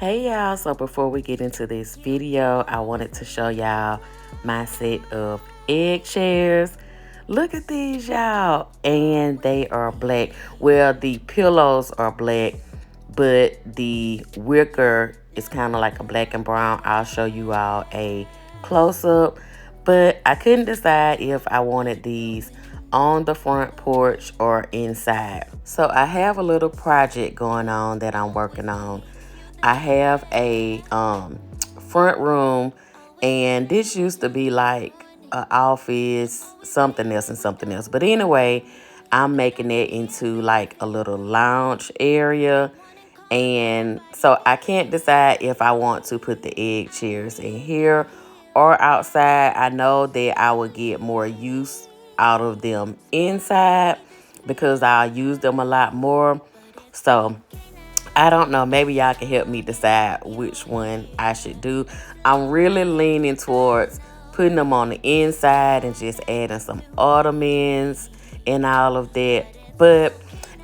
Hey y'all, so before we get into this video, I wanted to show y'all my set of egg chairs. Look at these, y'all, and they are black. Well, the pillows are black, but the wicker is kind of like a black and brown. I'll show you all a close-up, but I couldn't decide if I wanted these on the front porch or inside. So I have a little project going on that I'm working on. I have a front room, and this used to be like an office, something else and something else. But anyway, I'm making it into like a little lounge area. And so I can't decide if I want to put the egg chairs in here or outside. I know that I would get more use out of them inside because I'll use them a lot more. So I don't know. Maybe y'all can help me decide which one I should do. I'm really leaning towards putting them on the inside and just adding some ottomans and all of that. But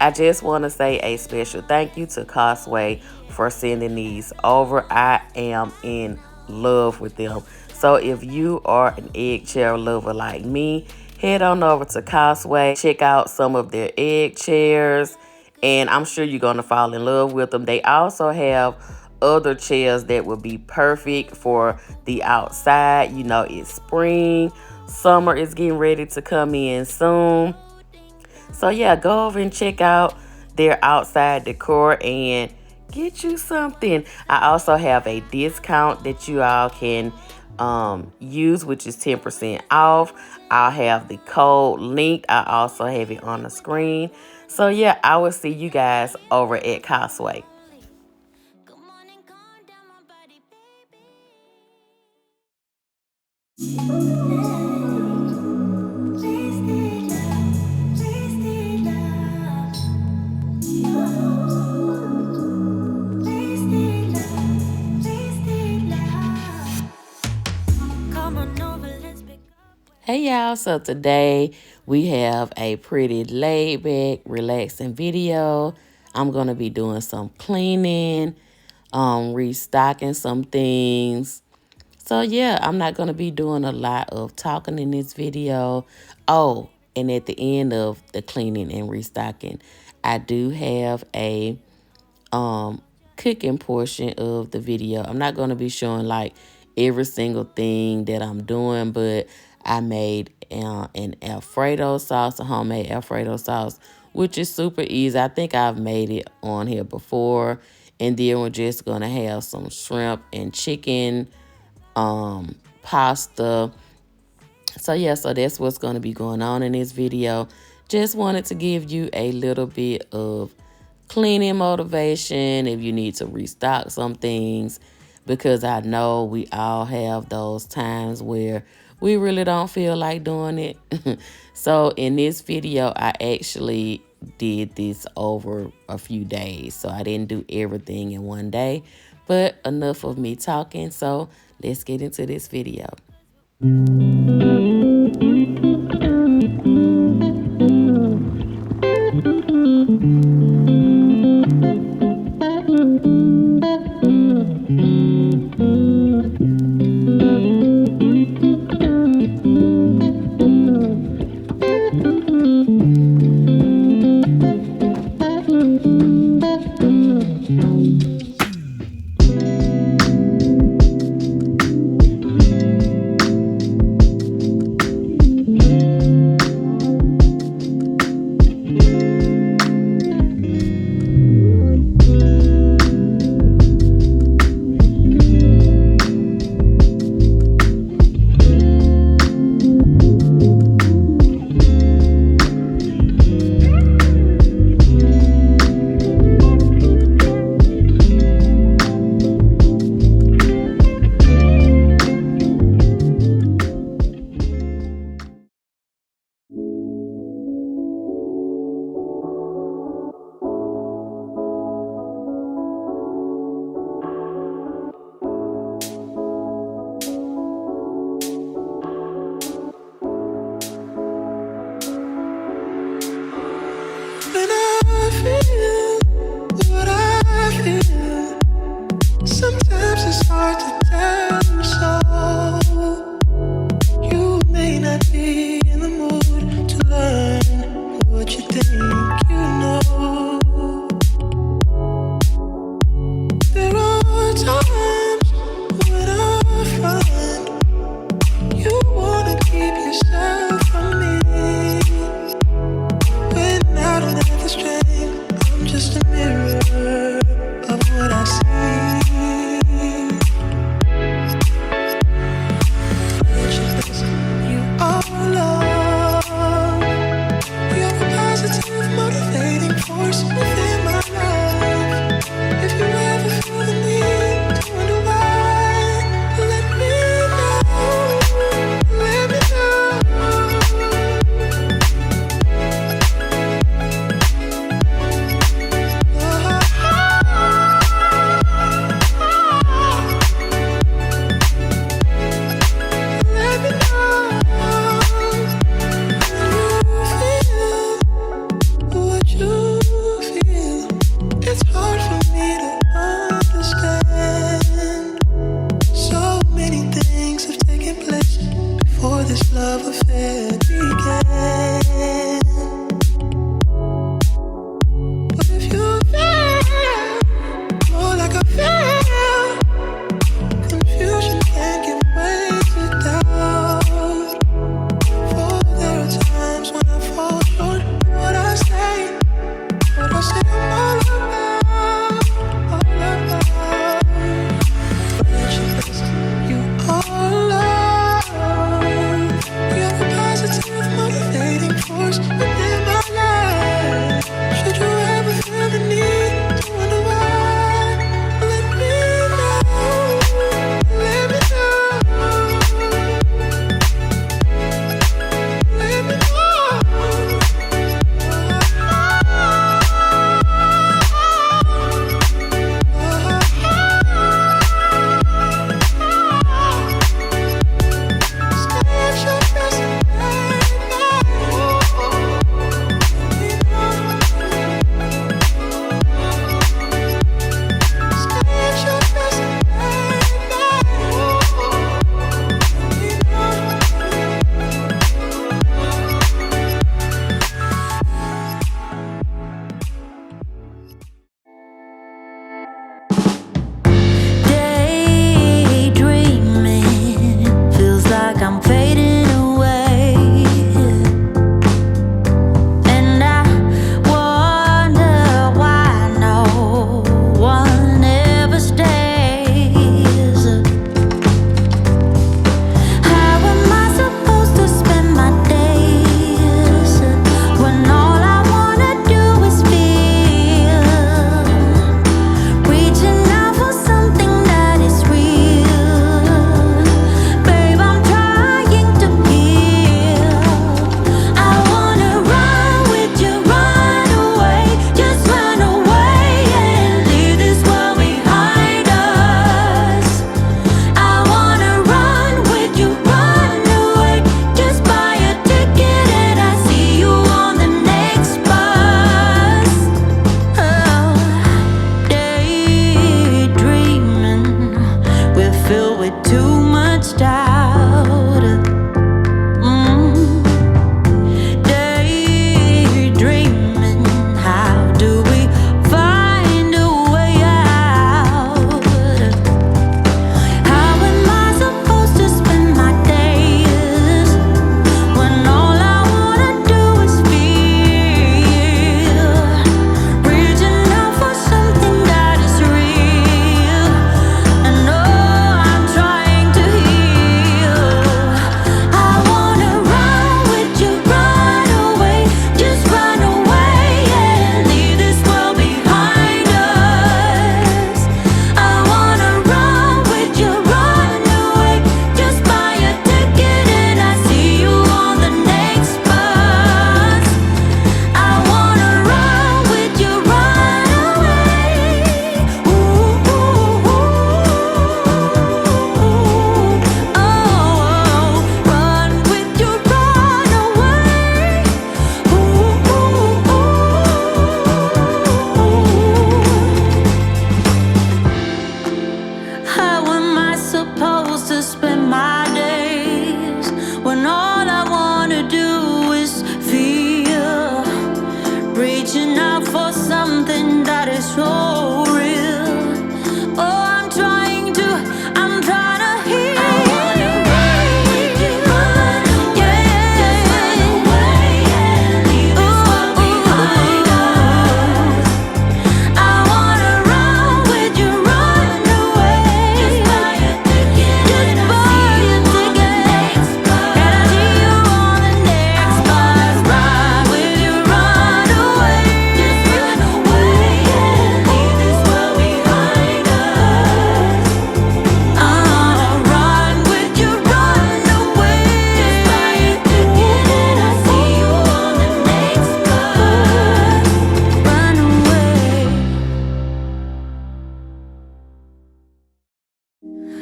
I just want to say a special thank you to Cosway for sending these over. I am in love with them. So if you are an egg chair lover like me, head on over to Cosway. Check out some of their egg chairs, and I'm sure you're going to fall in love with them. They also have other chairs that would be perfect for the outside. You know, it's spring. Summer is getting ready to come in soon. So, yeah, go over and check out their outside decor and get you something. I also have a discount that you all can use, which is 10% off. I'll have the code linked. I also have it on the screen. So yeah, I will see you guys over at Cosway. Hey y'all, so today we have a pretty laid back, relaxing video. I'm going to be doing some cleaning, restocking some things. So yeah, I'm not going to be doing a lot of talking in this video. Oh, and at the end of the cleaning and restocking, I do have a cooking portion of the video. I'm not going to be showing like every single thing that I'm doing, but I made an Alfredo sauce, a homemade Alfredo sauce, which is super easy. I think I've made it on here before. And then we're just going to have some shrimp and chicken pasta. So yeah, so that's what's going to be going on in this video. Just wanted to give you a little bit of cleaning motivation if you need to restock some things, because I know we all have those times where we really don't feel like doing it. So in this video, I actually did this over a few days. So I didn't do everything in one day, but enough of me talking. So let's get into this video. love affair began. What if you feel more like I feel? Confusion can't give way to doubt. For there are times when I fall short. What I say I'm all about, all about. You are love. You're the positive motivating force within my life. Should you ever feel the need to wonder why, let me know. Let me know. Let me know.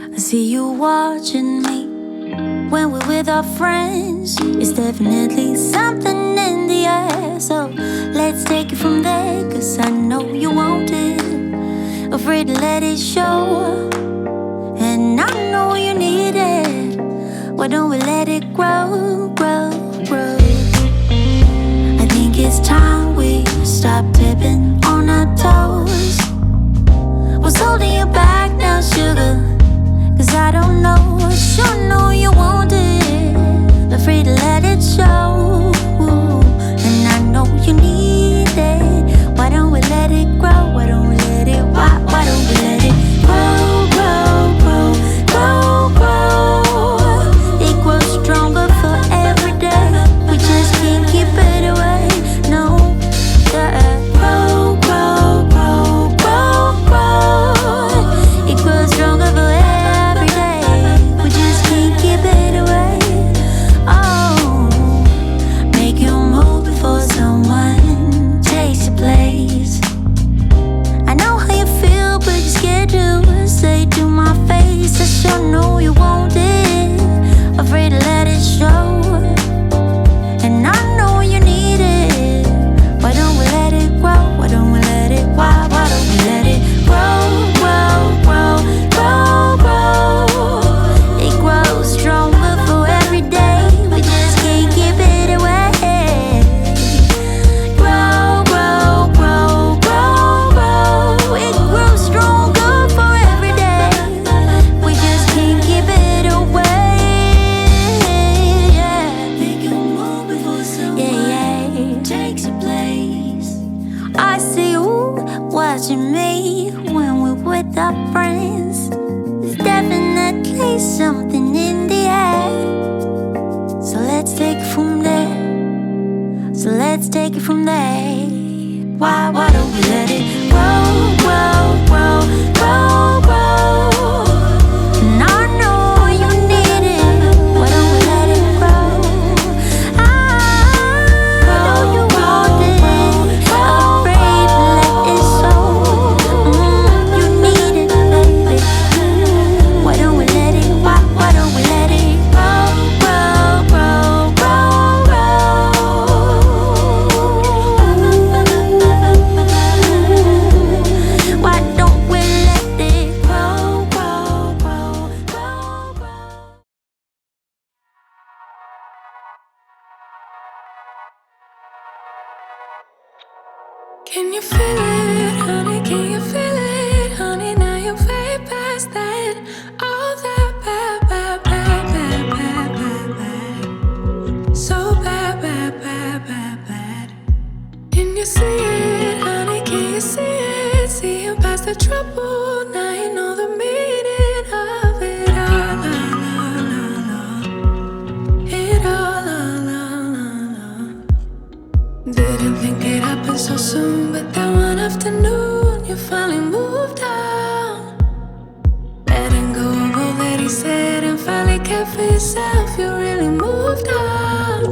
I see you watching me when we're with our friends. It's definitely something in the air. So let's take it from there, 'cause I know you want it. Afraid to let it show, and I know you need it. Why don't we let it grow, grow, grow? I think it's time we stop tipping on our toes. What's holding you back now, sugar? Cause I don't know, sure know you want it, afraid to let it show. And I know you need it. Why don't we let it grow? Why don't we let it, why don't we let it grow, grow, grow, grow, grow? It grows stronger for every day. We just can't keep it away, no. Yeah. Grow, grow, grow, grow, grow. It grows stronger for every day. We just can't keep it away. Oh, make you move before someone takes your place. I know how you feel, but you're scared to say to my face. I sure know you want it, afraid to let it show. And I know you need it. Why don't we let it grow? Why don't we let it, why don't we let it grow, grow, grow, grow, grow? It grows stronger for every day. We just can't keep it away. Grow, grow, grow, grow, grow. It grows stronger for every day. We just can't keep it away. Yeah. Make you move before someone takes your place. I see you watching me when we're with our friends. There's definitely something in the air. So let's take it from there. So let's take it from there. Why don't we let it grow, grow, grow, grow, grow? And I know you need it. Why don't we let it grow? I know you want it. Afraid to let it show. You need it, baby. Why don't we let it? Why don't we let it grow, grow, grow, grow, grow? Why don't we let it grow, grow, grow, grow, grow? Can you feel it, honey? Can you feel it, honey? Now you're way past that. All that bad, bad, bad, bad, bad, bad, bad. So bad, bad, bad, bad, bad. Can you see it, honey? Can you see it? See you past the trouble. Now you know the meaning of it all. It all. Didn't think it happened so soon, but that one afternoon you finally moved on. Letting go of all that he said and finally kept for yourself. You really moved on.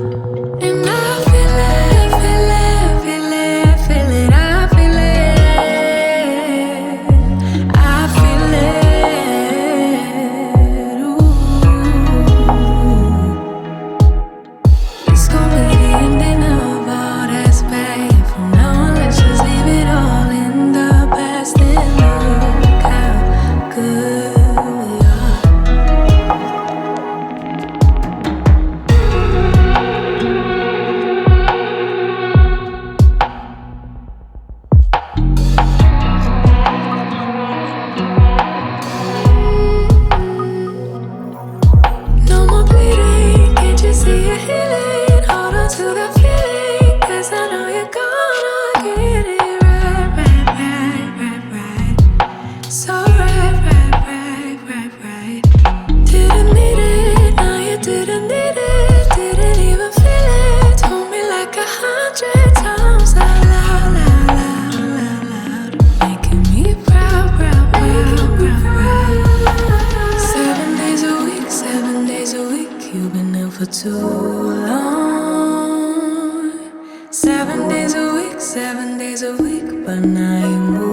And I feel it, feel it, feel it, feel it. I feel it, I feel it. Ooh. It's gonna be the ending of all that's bad. From now on, let's just leave it all in the past and look how good we are. No more bleeding, can't you see you're healing? Hold on to that feeling, 'cause I know you're gonna get it right, right, right, right, right. So right, right, right, right, right. Didn't need it, now you didn't need it. Didn't even feel it. Told me like 100 times out loud, loud, loud, loud, loud. Making me proud, proud, proud, proud, proud. 7 days a week, 7 days a week. You've been ill for too long. 7 days a week, 7 days a week. But now you move